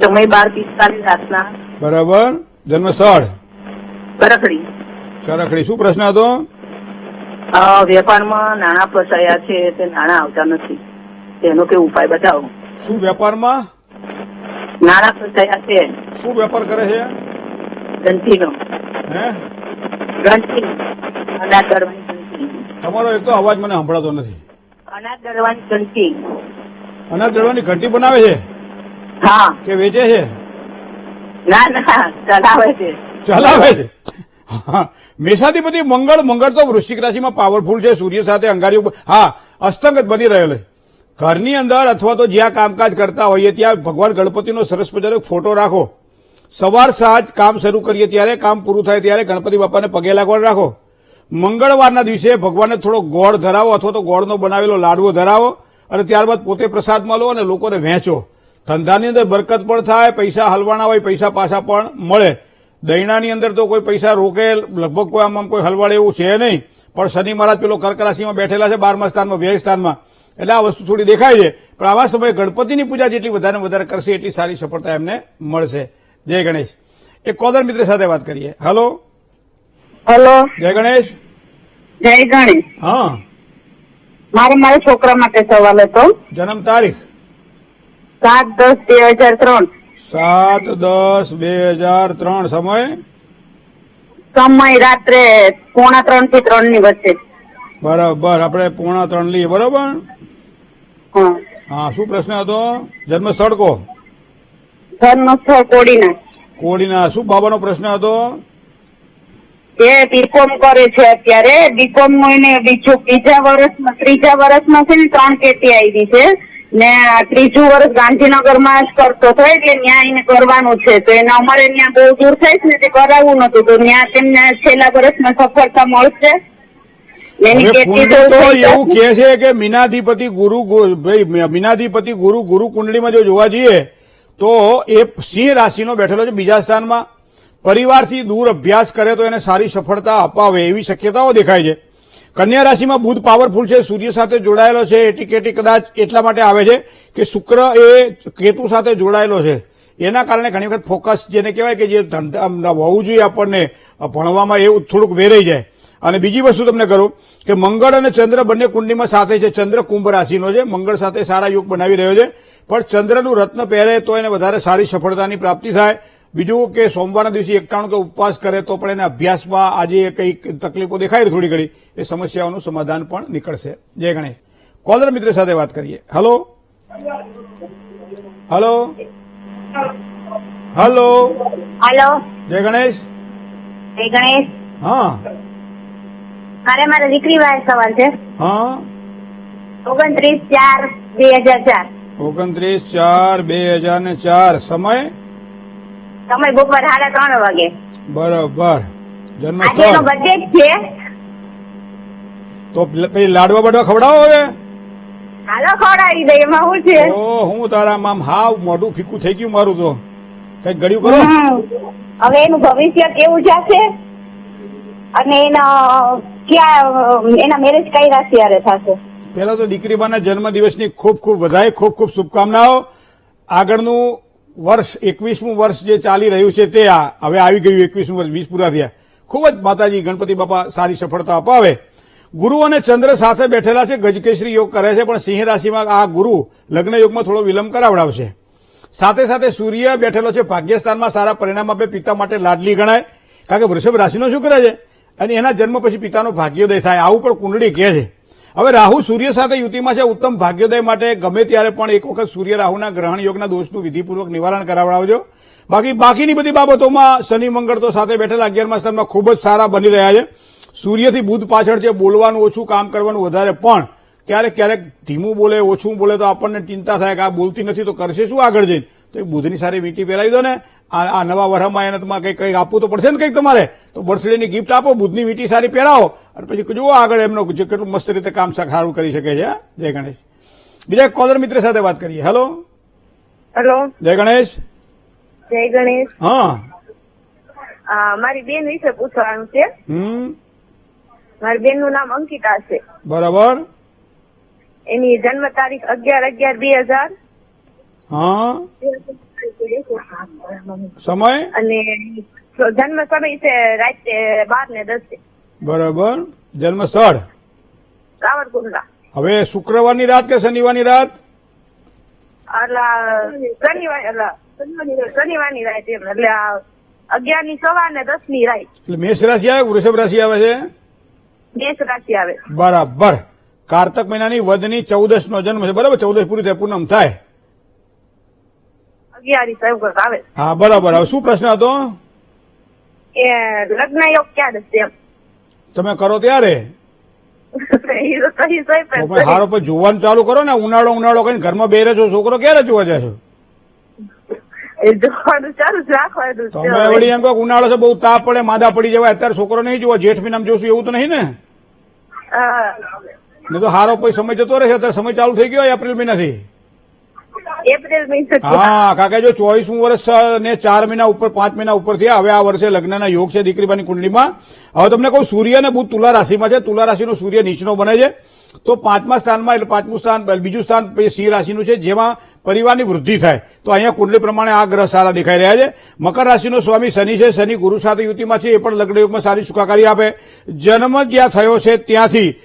સમય 12:45 રાતના. બરાબર. જન્મ સ્થળ કરકડી. ચરખડી. શું પ્રશ્ન હતો? વેપારમાં નાણાં ફસાયા છે, તે નાણાં આવતા નથી, તેનો કે ઉપાય બતાવો. શું વેપારમાં નાણાં ફસાયા છે. શું વેપાર કરે છે? ઘંટીનો. હે ઘંટી. અનાજ દળવાની ઘંટી. તમારો એક તો અવાજ મને સંભળાતો નથી. અનાજ દળવાની ઘંટી. અનાજ દળવાની ઘંટી બનાવે છે હા. કે વેચે છે? ના ના, ચલાવે છે. ચલાવે છે. હા. મેષાધિપતિ મંગળ તો વૃશ્ચિક રાશિમાં પાવરફુલ છે. સૂર્ય સાથે અંગારીઓ અસ્તંગત બની રહેલો છે. ઘરની અંદર અથવા તો જ્યાં કામકાજ કરતા હોઈએ ત્યાં ભગવાન ગણપતિનો સરસ મજાનો ફોટો રાખો. સવાર સાંજ કામ શરૂ કરીએ ત્યારે, કામ પૂરું થાય ત્યારે ગણપતિ બાપાને પગે લાગવાનું રાખો. મંગળવારના દિવસે ભગવાનને થોડો ગોળ ધરાવો અથવા તો ગોળનો બનાવેલો લાડવો ધરાવો અને ત્યારબાદ પોતે પ્રસાદમાં લો અને લોકોને વહેંચો. ધંધાની અંદર બરકત પણ થાય, પૈસા હલવાના હોય પૈસા પાછા પણ મળે. દૈણાની અંદર તો કોઈ પૈસા રોકે લગભગ કોઈ આમ કોઈ હલવાડે એવું છે નહીં. પણ શનિ મહારાજ પેલો કર્ક રાશિમાં બેઠેલા છે 12મા સ્થાનમાં, વ્યય સ્થાનમાં, એટલે આ વસ્તુ થોડી દેખાય છે. પણ આવા સમયે ગણપતિની પૂજા જેટલી વધારે વધારે કરશે એટલી સારી સફળતા એમને મળશે. જય ગણેશ. એક કોલર મિત્ર સાથે વાત કરીએ. હલો, હેલો, જય ગણેશ. જય ગણેશ. હા, મારા છોકરા માટે સવાલ હતો. જન્મ તારીખ 7/10/2003. 7/10/2003. સમય રાત્રે 2:45 થી 3 ની વચ્ચે. બરાબર. આપણે 2:45 લઈએ. બરાબર. હા. હા, શું પ્રશ્ન હતો? જન્મ સ્થળ કો? જન્મ સ્થળ કોડીના. કોડીના. શું બાબાનો પ્રશ્ન હતો? એ બીકોમ કરે છે અત્યારે. બીકોમ એને ત્રીજા વર્ષમાં છે ને 3 કેટી આવી છે ને ત્રીજું વર્ષ ગાંધીનગરમાં જ કરતો હતો એટલે ત્યાં એને કરવાનું છે. તો એને અમારે ત્યાં બહુ દૂર થાય છે ને તે કરાવવું નતું, તો ત્યાં તેમને છેલ્લા વર્ષમાં સફળતા મળશે. એની હવે કેટી કુંડળી તો થઈ એવું જશે. કે છે કે મીનાધિપતિ ગુરુ કુંડળીમાં જો જોવા જઈએ તો એ સિંહ રાશિનો બેઠેલો છે 2જા સ્થાનમાં. પરિવારથી દૂર અભ્યાસ કરે તો એને સારી સફળતા અપાવે એવી શક્યતાઓ દેખાય છે. કન્યા રાશિમાં બુધ પાવરફુલ છે, સૂર્ય સાથે જોડાયેલો છે. એટીકેટી કદાચ એટલા માટે આવે છે કે શુક્ર એ કેતુ સાથે જોડાયેલો છે. એના કારણે ઘણી વખત ફોકસ જેને કહેવાય કે જે હોવું જોઈએ આપણને ભણવામાં એવું થોડુંક વેરાઈ જાય. અને બીજી વસ્તુ તમને કરું કે મંગળ અને ચંદ્ર બંને કુંડલીમાં સાથે છે. ચંદ્ર કુંભ રાશિનો છે, મંગળ સાથે સારા યોગ બનાવી રહ્યો છે. પણ ચંદ્રનું રત્ન પહેરે તો એને વધારે સારી સફળતાની પ્રાપ્તિ થાય. બીજું કે સોમવારના દિવસે 91 કે ઉપવાસ કરે તો પણ એને અભ્યાસમાં આજે કંઈક તકલીફો દેખાય થોડી ઘણી એ સમસ્યાઓનું સમાધાન પણ નીકળશે. જય ગણેશ. કોલર મિત્ર સાથે વાત કરીએ. હલો, હલો, હલો, હેલો, જય ગણેશ. જય ગણેશ. હા, મારા દીકરી વાળા સવાલ છે. હા. 29/4/2004. 29/4/2004. સમય સમય બપોર 3:30 વાગે. બરાબર. જન્મ આજે એનો સ્થળ બર્થડે છે. તો પેલી લાડવા બડવા ખવડાવો હવે. હાલો ખવડાવી દે, એમાં શું છે? ઓ હું તારા આમ હાવ મોઢું ફીકું થઈ ગયું મારું તો. કઈક ગળ્યું કરો. હવે એનું ભવિષ્ય કેવું જશે અને એના મેરેજ કઈ રાશિ હારે થશે? પહેલા તો દીકરીબાના જન્મદિવસની ખૂબ ખૂબ વધાઈ, ખૂબ ખૂબ શુભકામનાઓ. આગળનું વર્ષ 21મું વર્ષ જે ચાલી રહ્યું છે તે હવે આવી ગયું. 21મું વર્ષ 20 પૂરા થયા. ખૂબ જ માતાજી ગણપતિ બાપા સારી સફળતા અપાવે. ગુરુ અને ચંદ્ર સાથે બેઠેલા છે, ગજકેસરી યોગ કરે છે. પણ સિંહ રાશિમાં આ ગુરુ લગ્ન યોગમાં થોડો વિલંબ કરાવડાવશે. સાથે સાથે સૂર્ય બેઠેલો છે ભાગ્યસ્થાનમાં, સારા પરિણામ આપે, પિતા માટે લાડલી ગણાય. કારણ કે વૃષભ રાશિનો શું કરે છે અને એના જન્મ પછી પિતાનો ભાગ્યોદય થાય આવું પણ કુંડળી કહે છે. હવે રાહુ સૂર્ય સાથે યુતિમાં છે. ઉત્તમ ભાગ્યોદય માટે ગમે ત્યારે પણ એક વખત સૂર્ય રાહુના ગ્રહણ યોગના દોષનું વિધિપૂર્વક નિવારણ કરાવડાવજો. બાકીની બધી બાબતોમાં શનિ મંગળ તો સાથે બેઠેલા 11મા સ્થાનમાં ખૂબ જ સારા બની રહ્યા છે. સૂર્યથી બુધ પાછળ છે, બોલવાનું ઓછું, કામ કરવાનું વધારે, પણ ક્યારેક ધીમું બોલે, ઓછું બોલે તો આપણને ચિંતા થાય કે આ બોલતી નથી તો કરશે શું આગળ જઈને. તો એ બુધની સારી વીંટી પહેરાવી દો ને. આ નવા વરહમાં એને તમારે કંઈક આપવું તો પડશે ને કંઈક તમારે, તો બર્થડેની ગિફ્ટ આપો, બુધની વીંટી સારી પહેરાવો અને પછી જુઓ આગળ એમનો કેટલું મસ્ત રીતે કામ સારું કરી શકે છે. જય ગણેશ. બીજા એક કોલર મિત્ર સાથે વાત કરીએ. હેલો. હેલો, જય ગણેશ. જય ગણેશ. હા. મારી બેન વિશે પૂછવાનું છે. મારી બેન નું નામ અંકિતા છે. બરાબર. એની જન્મ તારીખ 11/11/2000 હા. સમય અને જન્મ સમય છે રાતે 12:10. બરાબર. જન્મ સ્થળ સાવરકુંડલા. હવે શુક્રવારની રાત કે શનિવારની રાત? શનિવારની રાત એમ, એટલે 11 સવા ને 10 રાત. એટલે મેષ રાશિ આવે, વૃષભ રાશિ આવે છે? મેષ રાશિ આવે. બરાબર. કારતક મહિનાની વદની 14 નો જન્મ છે. બરાબર. 14 પૂરી થાય, પૂનમ થાય. 11 સૌગત આવે. હા, બરાબર. હવે શું પ્રશ્ન હતો? એ લગ્ન યોગ ક્યારે છે એમ? તમે કરો ત્યારે તો પણ હારો પર જોવાનું ચાલુ કરો ને. ઉનાળો કઈ ઘરમાં બેરે છો, છોકરો ક્યારે જોવા જાય છો? જોવાનું ચાલુ જ રાખવાનું. તમે વળી એમ કહો ઉનાળો છે, બહુ તાપ પડે, માદા પડી જવાય, અત્યારે છોકરો નહીં જોવા, જેઠ મહિનામાં જોશું એવું તો નહીં ને? નહીં તો હારો પછી સમય જતો રહેશે. અત્યારે સમય ચાલુ થઈ ગયો એપ્રિલ મહિનાથી. એપ્રિલ મહિના. હા, કાકા જો 24મું વર્ષ ને 4 મહિના ઉપર 5 મહિના ઉપર થયા. હવે આ વર્ષે લગ્નના યોગ છે દીકરીબાની કુંડળીમાં. હવે તમને કહું, સૂર્ય અને બુધ તુલા રાશિમાં છે. તુલા રાશિનો સૂર્ય નીચનો બને છે, તો 5મા સ્થાનમાં, એટલે 5મું સ્થાન, બીજું સ્થાન સિંહ રાશિનું છે, જેમાં પરિવારની વૃદ્ધિ થાય. તો અહીંયા કુંડળી પ્રમાણે આ ગ્રહ સારા દેખાઈ રહ્યા છે. મકર રાશિનો સ્વામી શનિ છે. શનિ ગુરુ સાથે યુતિમાં છે, એ પણ લગ્ન યોગમાં સારી સુખાકારી આપે. જન્મ જ્યાં થયો છે ત્યાંથી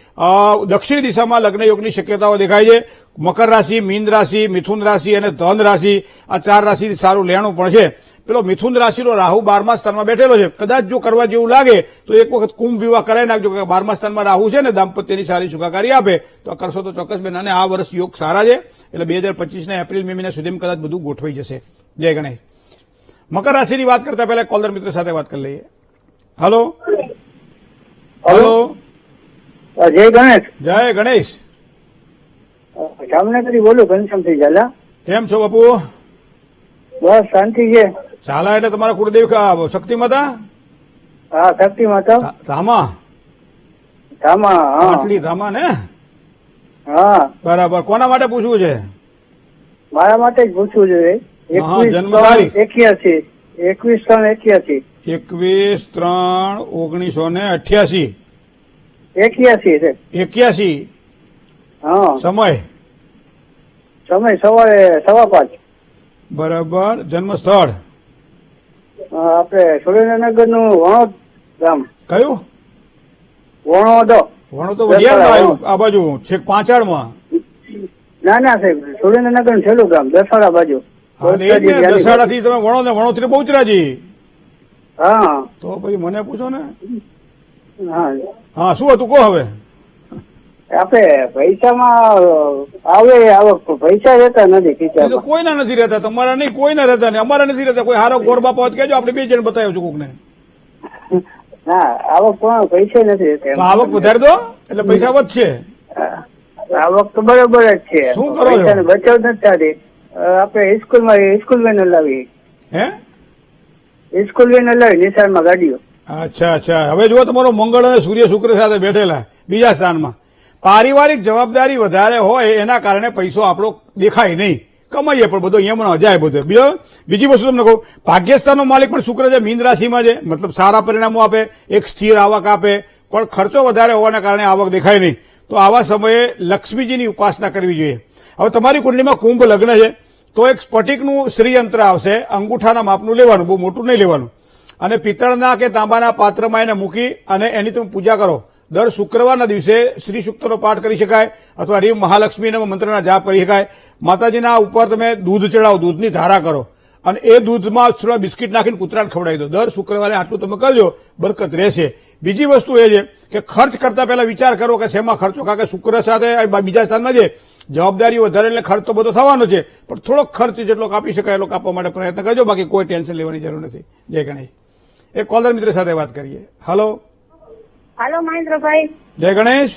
દક્ષિણ દિશામાં લગ્ન યોગની શક્યતાઓ દેખાય છે. મકર રાશિ, મીન રાશિ, મિથુન રાશિ અને ધન રાશિ, આ 4 રાશિ સારું લેણું પણ છે. પેલો મિથુન રાશિનો રાહુ 12મા સ્થાનમાં બેઠેલો છે. કદાચ જો કરવા જેવું લાગે તો એક વખત કુંભ વિવાહ કરાવી નાખજો. 12મા સ્થાનમાં રાહુ છે ને, દાંપત્યની સારી સુખાકારી આપે તો કરશો તો ચોક્કસ બેન. અને આ વર્ષ યોગ સારા છે, એટલે 2025ના એપ્રિલ મે મહિના સુધીમાં કદાચ બધું ગોઠવાઈ જશે. જય ગણેશ. મકર રાશિની વાત કરતા પહેલા કોલર મિત્ર સાથે વાત કરી લઈએ. હેલો. હેલો. જય ગણેશ. જય ગણેશ. જામનગરથી બોલું, ઘનશ્યામથી ઝાલા. કેમ છો બાપુ? બસ શાંતિ છે. ઝાલા એટલે તમારા કુળદેવી શક્તિ માતા? હા, શક્તિ માતા. ધામા. ધામા. હા, આટલી ધામા ને? હા. બરાબર. કોના માટે પૂછવું છે? મારા માટે જ પૂછવું જોઈએ. હા, જન્મ તારીખ? 21/3/81. 21/3/81. 21/3/1988. 81 છે. 81. હા. સમય? સમય સવારે 5:15. બરાબર. જન્મ સ્થળ? આપણે સુરેન્દ્રનગર નું વણોદ ગામ. કયું? વણોદ. વણો તો વડિયારમાં આવ્યું, આ બાજુ છેક પાંચાળમાં. ના સાહેબ, સુરેન્દ્રનગર નું છેલ્લું ગામ, દસાડા બાજુ. હા, એ જ ને, દસાડાથી તમે વણો ને વણોથી બહુચરાજી. હા. તો પછી મને પૂછો ને. હા. હા, શું હતું કહો હવે. આપડે પૈસામાં આવે આવક, પૈસા રહેતા નથી એ તો ખીચામાં. કોઈના નથી રહેતા. તમારા નહીં, કોઈના રહેતા નહીં, અમારા નથી રહેતા. કોઈ હારો ગોર બાપા હોત કહેજો, આપણે 2 જણ બતાવ્યો છું કોકને. ના, આવક પણ પૈસા નથી રહેતા. તો આવક વધારી દો એટલે પૈસા વધશે. આવક તો બરોબર જ છે. શું કરો છો? પૈસાની બચત નથી થતી. આપણે સ્કૂલ વેન લાવી. હે? સ્કૂલ વેન લાવી નિશાળમાં ગાડીઓ. અચ્છા. હવે જુઓ, તમારો મંગળ અને સૂર્ય શુક્ર સાથે બેઠેલા બીજા સ્થાનમાં. પારિવારિક જવાબદારી વધારે હોય એના કારણે પૈસો આપણો દેખાય નહીં. કમાઈએ પણ બધો અહીંયા જાય બધો. બીજી વસ્તુ તમને કહું, ભાગ્યસ્થાનનો માલિક પણ શુક્ર છે, મીન રાશિમાં છે, મતલબ સારા પરિણામો આપે, એક સ્થિર આવક આપે, પણ ખર્ચો વધારે હોવાના કારણે આવક દેખાય નહીં. તો આવા સમયે લક્ષ્મીજીની ઉપાસના કરવી જોઈએ. હવે તમારી કુંડલીમાં કુંભ લગ્ન છે, તો એક સ્ફટિકનું શ્રીયંત્ર આવશે, અંગૂઠાના માપનું લેવાનું, બહુ મોટું નહીં લેવાનું, અને પિત્તળના કે તાંબાના પાત્રમાં એને મૂકી અને એની તમે પૂજા કરો. દર શુક્રવારના દિવસે શ્રી સૂક્તનો પાઠ કરી શકાય, અથવા રીમ મહાલક્ષ્મીના મંત્રના જાપ કરી શકાય. માતાજીના ઉપર તમે દૂધ ચડાવો, દૂધની ધારા કરો, અને એ દૂધમાં થોડા બિસ્કિટ નાખીને કૂતરાને ખવડાવી દો. દર શુક્રવારે આટલું તમે કરજો, બરકત રહેશે. બીજી વસ્તુ એ છે કે ખર્ચ કરતા પહેલા વિચાર કરો કે શેમાં ખર્ચો, કારણ કે શુક્ર સાથે બીજા સ્થાનમાં છે, જવાબદારી વધારે એટલે ખર્ચ તો બધો થવાનો છે, પણ થોડોક ખર્ચ જેટલો કાપી શકાય એટલો કાપવા માટે પ્રયત્ન કરજો. બાકી કોઈ ટેન્શન લેવાની જરૂર નથી. જય ગણેશ. એક કોલર મિત્ર સાથે વાત કરીએ. હલો હાલો મહેન્દ્રભાઈ. જય ગણેશ.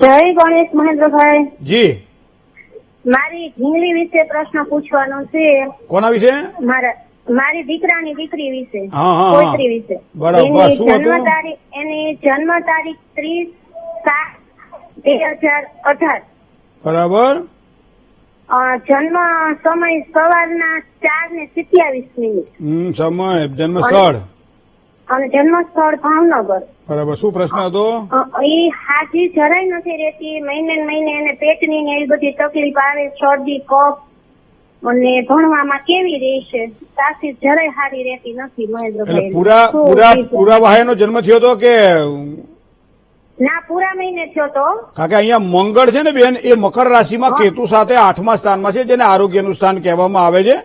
જય ગણેશ મહેન્દ્રભાઈ. જી, મારી ઢીંગલી વિશે પ્રશ્ન પૂછવાનો છે. કોના વિશે? મારી દીકરાની દીકરી વિશે, હા, હા, પોયત્રી વિશે. બરાબર. શું હતું? એની જન્મ તારીખ 30/7/2018. બરાબર. જન્મ સમય સવારના 4:27. સમય, જન્મ સ્થળ અને જન્મ સ્થળ ભાવનગર. બરાબર. શું પ્રશ્ન હતો? એ હાજી જરાય નથી રહેતી. મહિને ને મહિને એને પેટની ને એવી બધી તકલીફ આવે, શરદી, કફ, અને ભણવામાં કેવી રહેશે? તાસીર જરાય સારી રહેતી નથી એટલે મહેન્દ્રભાઈ. પૂરા વાહેનો જન્મ થયો હતો કે? ના, પૂરા મહિને થયો તો. કારણ કે અહીંયા મંગળ છે ને બેન, એ મકર રાશિમાં કેતુ સાથે 8મા સ્થાનમાં છે, જેને આરોગ્યનું સ્થાન કહેવામાં આવે છે,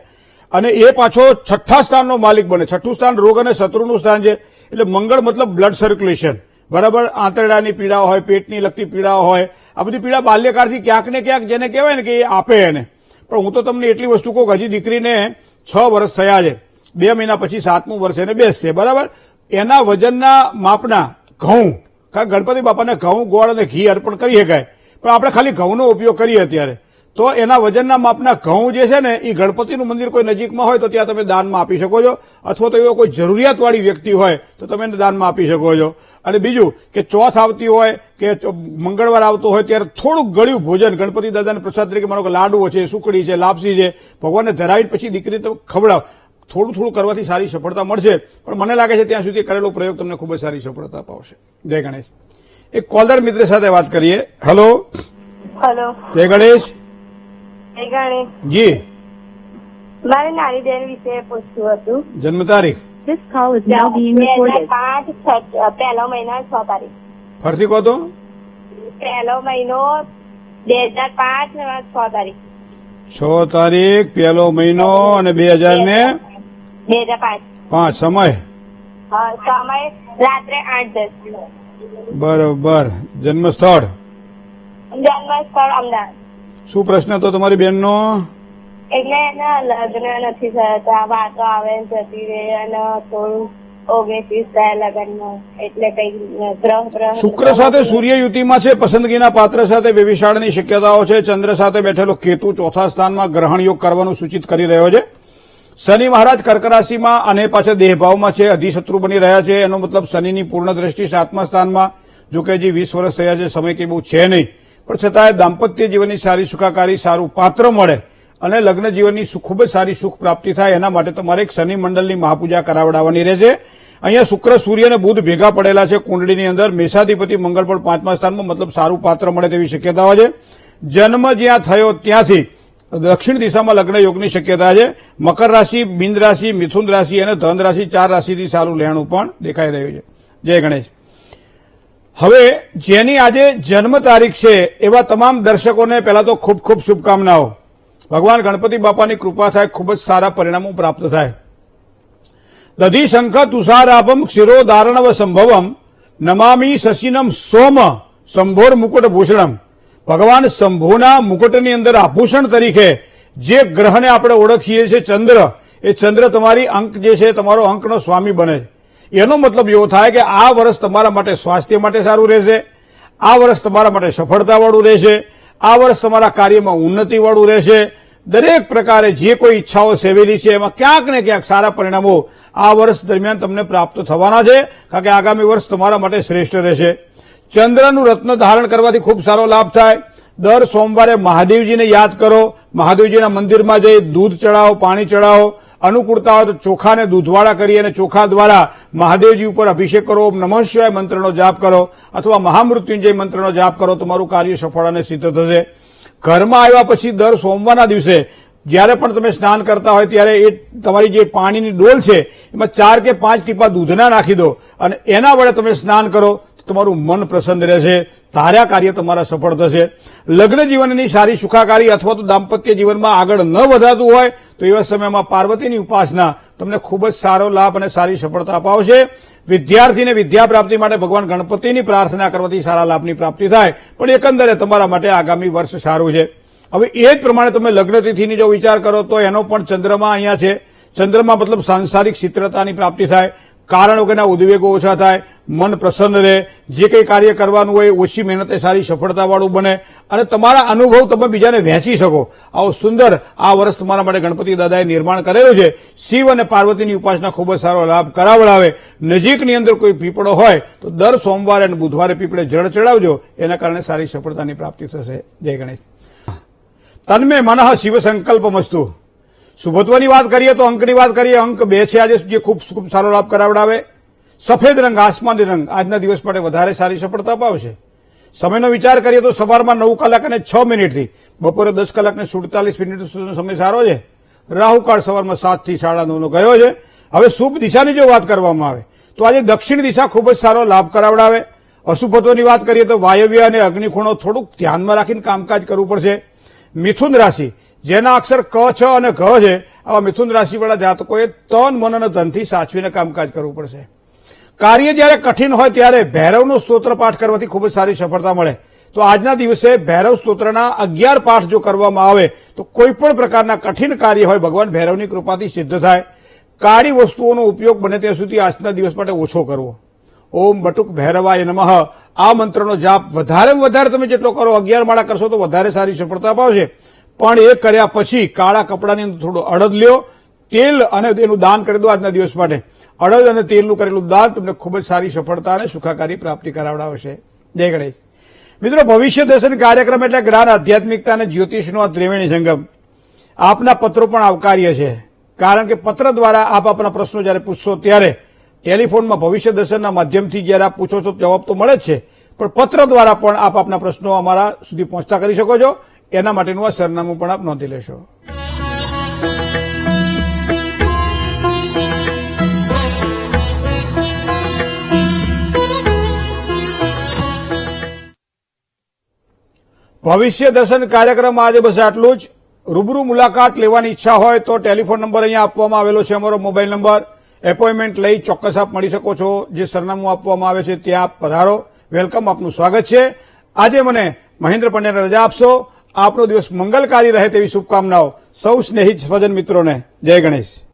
અને એ પાછો 6ઠ્ઠા સ્થાનનો માલિક બને. 6ઠ્ઠું સ્થાન રોગ અને શત્રુનું સ્થાન છે. એટલે મંગળ મતલબ બ્લડ સર્ક્યુલેશન, બરાબર. આંતરડાની પીડાઓ હોય, પેટની લગતી પીડાઓ હોય, આ બધી પીડા બાલ્યકાળથી ક્યાંક ને ક્યાંક જેને કહેવાય ને કે એ આપે એને. પણ હું તો તમને એટલી વસ્તુ કહું કે હજી દીકરીને 6 વર્ષ થયા છે, 2 મહિના પછી 7મું વર્ષ એને બેસશે, બરાબર. એના વજનના માપના ઘઉં, કારણ ગણપતિ બાપાને ઘઉં, ગોળ અને ઘી અર્પણ કરી શકાય, પણ આપણે ખાલી ઘઉંનો ઉપયોગ કરીએ અત્યારે, તો એના વજનના માપના ઘઉં જે છે ને એ ગણપતિનું મંદિર કોઈ નજીકમાં હોય તો ત્યાં તમે દાનમાં આપી શકો છો, અથવા તો એવો કોઈ જરૂરિયાતવાળી વ્યક્તિ હોય તો તમે એને દાનમાં આપી શકો છો. અને બીજું કે ચોથ આવતી હોય કે મંગળવાર આવતો હોય ત્યારે થોડુંક ગળ્યું ભોજન ગણપતિ દાદાને પ્રસાદ તરીકે, માનો કે લાડુઓ છે, સુકડી છે, લાપસી છે, ભગવાનને ધરાવી પછી દીકરી તમે ખવડાવ. થોડું થોડું કરવાથી સારી સફળતા મળશે, પણ મને લાગે છે ત્યાં સુધી કરેલો પ્રયોગ તમને ખૂબ જ સારી સફળતા અપાવશે. જય ગણેશ. એક કોલર મિત્ર સાથે વાત કરીએ. Hello hello. જય ગણેશ. જય ગણેશ. જી, મારે નાની બેન વિશે પૂછવું હતું. જન્મ તારીખ? This call is now being recorded. 2005 પહેલો મહિનો 6 તારીખ. ફરતી કહો તો? પહેલો મહિનો 2005 ને 6 તારીખ. 6 તારીખ, પહેલો મહિનો અને 2005. સમય? સમય રાત્રે 8:10. બરોબર. જન્મ સ્થળ? જન્મ સ્થળ અમદાવાદ. શું પ્રશ્ન હતો તમારી બેનનો? એટલે એના લગ્ન નથી થતા, વાતો આવે ને જતી રહે, અને થોડું 19 થાય લગ્નમાં, એટલે કઈ ગ્રહ શુક્ર સાથે સૂર્ય યુતિમાં છે, પસંદગીના પાત્ર સાથે વ્યભિચારની શક્યતાઓ છે. ચંદ્ર સાથે બેઠેલો કેતુ 4થા સ્થાનમાં ગ્રહણ યોગ કરવાનું સૂચિત કરી રહ્યો છે. શનિ મહારાજ કર્ક રાશિમાં અને પાછા દેહભાવમાં છે, અધિશત્રુ બની રહ્યા છે. એનો મતલબ શનિની પૂર્ણ દ્રષ્ટિ 7મા સ્થાનમાં. જોકે હજી 20 વર્ષ થયા છે, સમય કંઈ બહુ છે નહીં, પણ છતાંય દાંપત્ય જીવનની સારી સુખાકારી, સારું પાત્ર મળે અને લગ્ન જીવનની ખૂબ જ સારી સુખ પ્રાપ્તિ થાય, એના માટે તમારે એક શનિ મંડળની મહાપૂજા કરાવડાવવાની રહેશે. અહીંયા શુક્ર, સૂર્ય અને બુધ ભેગા પડેલા છે કુંડળીની અંદર. મેષાધિપતિ મંગળ પણ 5મા સ્થાનમાં, મતલબ સારું પાત્ર મળે તેવી શક્યતાઓ છે. જન્મ જ્યાં થયો ત્યાંથી દક્ષિણ દિશામાં લગ્ન યોગની શક્યતા છે. મકર રાશિ, મીન રાશિ, મિથુન રાશિ અને ધન રાશિ 4 રાશિથી સારું લેણું પણ દેખાઈ રહ્યું છે. જય ગણેશ. હવે જેની આજે જન્મ તારીખ છે એવા તમામ દર્શકોને પહેલા તો ખૂબ ખૂબ શુભકામનાઓ. ભગવાન ગણપતિ બાપાની કૃપા થાય, ખૂબ જ સારા પરિણામો પ્રાપ્ત થાય. દધી શંખ તુષારાપમ ક્ષીરોદારણવ સંભવમ નમામી શશિનમ સોમ સંભોર મુકુટ ભૂષણમ. ભગવાન શંભુના મુકુટની અંદર આભૂષણ તરીકે જે ગ્રહને આપણે ઓળખીએ છીએ ચંદ્ર, એ ચંદ્ર તમારી અંક જે છે તમારો અંકનો સ્વામી બને. એનો મતલબ એવો થાય કે આ વર્ષ તમારા માટે સ્વાસ્થ્ય માટે સારું રહેશે, આ વર્ષ તમારા માટે સફળતાવાળું રહેશે, આ વર્ષ તમારા કાર્યમાં ઉન્નતિવાળું રહેશે. દરેક પ્રકારે જે કોઈ ઈચ્છાઓ સેવેલી છે એમાં ક્યાંક ને ક્યાંક સારા પરિણામો આ વર્ષ દરમિયાન તમને પ્રાપ્ત થવાના છે, કારણ કે આગામી વર્ષ તમારા માટે શ્રેષ્ઠ રહેશે. ચંદ્રનું રત્ન ધારણ કરવાથી ખૂબ સારો લાભ થાય. દર સોમવારે મહાદેવજીને યાદ કરો, મહાદેવજીના મંદિરમાં જઈ દૂધ ચડાવો, પાણી ચડાવો. અનુકૂળતા હોય તો ચોખાને દૂધવાળા કરી અને ચોખા દ્વારા મહાદેવજી ઉપર અભિષેક કરો, ઓમ નમઃ શિવાય મંત્રનો જાપ કરો, અથવા મહામૃત્યુંજય મંત્રનો જાપ કરો. તમારું કાર્ય સફળ અને સિદ્ધ થશે. ઘરમાં આવ્યા પછી દર સોમવારના દિવસે જ્યારે પણ તમે સ્નાન કરતા હોય ત્યારે એ તમારી જે પાણીની ડોલ છે એમાં 4 કે 5 ટીપા દૂધના નાખી દો અને એના વડે તમે સ્નાન કરો. તમારું મન પ્રસન્ન રહેશે, ધાર્યા કાર્ય તમારા સફળ થશે. લગ્ન જીવનની સારી સુખાકારી અથવા તો દાંપત્ય જીવનમાં આગળ ન વધાતું હોય તો એવા સમયમાં પાર્વતીની ઉપાસના તમને ખૂબ જ સારો લાભ અને સારી સફળતા અપાવશે. વિદ્યાર્થીને વિદ્યા પ્રાપ્તિ માટે ભગવાન ગણપતિની પ્રાર્થના કરવાથી સારા લાભની પ્રાપ્તિ થાય. પણ એકંદરે તમારા માટે આગામી વર્ષ સારું છે. હવે એ જ પ્રમાણે તમે લગ્ન તિથિની જો વિચાર કરો તો એનો પણ ચંદ્રમા અહીંયા છે. ચંદ્રમા મતલબ સાંસારિક શીતળતાની પ્રાપ્તિ થાય, કારણ વગરના ઉદ્વેગો ઓછા થાય, મન પ્રસન્ન રહે, જે કંઈ કાર્ય કરવાનું હોય ઓછી મહેનતે સારી સફળતાવાળું બને અને તમારા અનુભવ તમે બીજાને વહેંચી શકો. આવો સુંદર આ વર્ષ તમારા માટે ગણપતિ દાદાએ નિર્માણ કરેલું છે. શિવ અને પાર્વતીની ઉપાસના ખૂબ જ સારો લાભ કરાવડાવે. નજીકની અંદર કોઈ પીપળો હોય તો દર સોમવારે અને બુધવારે પીપળે જળ ચડાવજો, એના કારણે સારી સફળતાની પ્રાપ્તિ થશે. જય ગણેશ. તન્મે મનઃ શિવ સંકલ્પમસ્તુ. શુભત્વની વાત કરીએ તો અંકની વાત કરીએ. અંક 2 છે આજે, જે ખૂબ સારો લાભ કરાવડાવે. સફેદ રંગ, આસમાની રંગ આજના દિવસ માટે વધારે સારી સફળતા અપાવશે. સમયનો વિચાર કરીએ તો સવારમાં 9 કલાક અને 6 મિનિટથી બપોરે 10 કલાક અને 47 મિનિટ સુધીનો સમય સારો છે. રાહુકાળ સવારમાં 7 થી 9:30 ગયો છે. હવે શુભ દિશાની જો વાત કરવામાં આવે તો આજે દક્ષિણ દિશા ખૂબ જ સારો લાભ કરાવડાવે. અશુભત્વની વાત કરીએ તો વાયવ્ય અને અગ્નિખૂણો થોડુંક ધ્યાનમાં રાખીને કામકાજ કરવું પડશે. મિથુન રાશિ, જેના અક્ષર ક, છ અને ઘ છે, આવા મિથુન રાશિવાળા જાતકોએ તન, મન અને ધનથી સાચવીને કામકાજ કરવું પડશે. કાર્ય જ્યારે કઠિન હોય ત્યારે ભૈરવનો સ્તોત્ર પાઠ કરવાથી ખૂબ જ સારી સફળતા મળે. તો આજના દિવસે ભૈરવ સ્તોત્રના 11 પાઠ જો કરવામાં આવે તો કોઈ પણ પ્રકારના કઠિન કાર્ય હોય ભગવાન ભૈરવની કૃપાથી સિદ્ધ થાય. કાળી વસ્તુઓનો ઉપયોગ બને ત્યાં સુધી આજના દિવસ માટે ઓછો કરવો. ઓમ બટુક ભૈરવાય નમઃ આ મંત્રનો જાપ વધારેમાં વધારે તમે જેટલો કરો, 11 માળા કરશો તો વધારે સારી સફળતા અપાવશે. પણ એ કર્યા પછી કાળા કપડાની અંદર થોડું અડદ લ્યો, તેલ અને એનું દાન કરી દો આજના દિવસ માટે. અડદ અને તેલનું કરેલું દાન તમને ખૂબ જ સારી સફળતા અને સુખાકારી પ્રાપ્તિ કરાવડાવશે. જય ગણેશ. મિત્રો, ભવિષ્ય દર્શન કાર્યક્રમ એટલે જ્ઞાન, આધ્યાત્મિકતા અને જ્યોતિષનો આ ત્રિવેણી સંગમ. આપના પત્રો પણ આવકાર્ય છે, કારણ કે પત્ર દ્વારા આપ આપના પ્રશ્નો જ્યારે પૂછશો ત્યારે ટેલિફોનમાં ભવિષ્ય દર્શનના માધ્યમથી જ્યારે આપ પૂછો છો જવાબ તો મળે જ છે, પણ પત્ર દ્વારા પણ આપ આપના પ્રશ્નો અમારા સુધી પહોંચતા કરી શકો છો. એના માટેનું આ સરનામું પણ આપ નોંધી લેશો. ભવિષ્ય દર્શન કાર્યક્રમ આજે બસ આટલું જ. રૂબરૂ મુલાકાત લેવાની ઈચ્છા હોય તો ટેલિફોન નંબર અહીંયા આપવામાં આવેલો છે, અમારો મોબાઈલ નંબર. એપોઇન્ટમેન્ટ લઈ ચોક્કસ આપ મળી શકો છો. જે સરનામું આપવામાં આવે છે ત્યાં આપ પધારો. વેલકમ, આપનું સ્વાગત છે. આજે મને મહેન્દ્ર પંડ્યાને રજા આપશો. આપનો દિવસ મંગલકારી રહે તેવી શુભકામનાઓ સૌ સ્નેહિત સ્વજન મિત્રોને. જય ગણેશ.